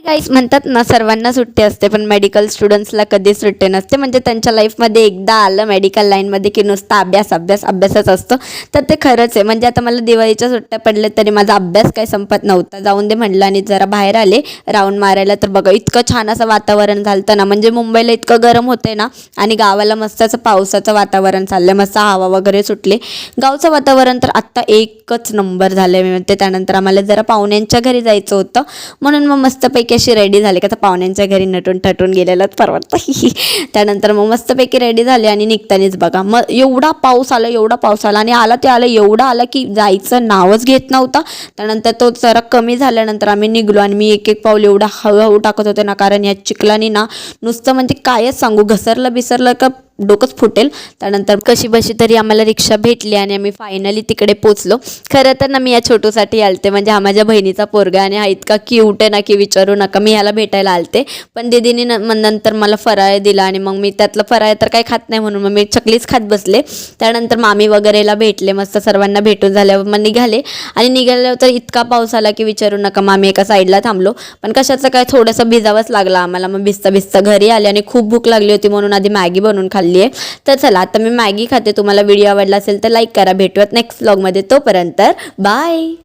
गाईस म्हणतात ना सर्वांना सुट्टी असते पण मेडिकल स्टुडंट्सला कधीच सुट्टी नसते. म्हणजे त्यांच्या लाईफमध्ये एकदा आलं मेडिकल लाईनमध्ये की नुसता अभ्यास अभ्यास अभ्यासच असतो. तर ते खरंच आहे. म्हणजे आता मला दिवाळीच्या सुट्ट्या पडल्या तरी माझा अभ्यास काही संपत नव्हता. जाऊन दे म्हटलं आणि जरा बाहेर आले राऊंड मारायला. तर बघा इतकं छान असं वातावरण झालं ना. म्हणजे मुंबईला इतकं गरम होते ना आणि गावाला मस्त असं पावसाचं वातावरण चाललं, मस्त हवा वगैरे सुटले. गावचं वातावरण तर आत्ता एकच नंबर झालं मी म्हणते. त्यानंतर आम्हाला जरा पाहुण्यांच्या घरी जायचं होतं म्हणून मग मस्तपैकी अशी रेडी झाले. का तर पाहुण्यांच्या घरी नटून ठटून गेलेलंच परवडतं. त्यानंतर मग मस्तपैकी रेडी झाले आणि निघतानीच बघा मग एवढा पाऊस आला आणि आला ते आलं एवढा आला की जायचं नावच घेत नव्हता. त्यानंतर तो जरा कमी झाल्यानंतर आम्ही निघलो आणि मी एक एक पाऊल एवढा हळूहळू टाकत होते ना, कारण या चिखलानी ना नुसतं म्हणजे कायच सांगू, घसरलं बिसरलं का डोकंच फुटेल. त्यानंतर कशी बशी तरी आम्हाला रिक्षा भेटली आणि आम्ही फायनली तिकडे पोचलो. खरं तर ना मी या छोटूसाठी आलते, म्हणजे हा माझ्या बहिणीचा पोरगा आणि हा इतका क्यूट आहे ना की विचारू नका. मी ह्याला भेटायला आलते पण दीदीने नंतर मला फराळ दिला आणि मग मी त्यातलं फराळ तर काही खात नाही म्हणून मग मी चकलीच खात बसले. त्यानंतर मामी वगैरेला भेटले, मस्त सर्वांना भेटून झाल्यावर मग निघाले आणि निघाल्यावर तर इतका पाऊस आला की विचारू नका. मामी एका साईडला थांबलो पण कशाचं काय थोडंसं भिजावंच लागलं आम्हाला. मग भिजता भिजता घरी आले आणि खूप भूक लागली होती म्हणून आधी मॅगी बनवून खाल्ली. तर चला आता मी मॅगी खाते. तुम्हाला व्हिडिओ आवडला असेल तर लाईक करा. भेटूयात नेक्स्ट व्लॉगमध्ये. तोपर्यंत बाय.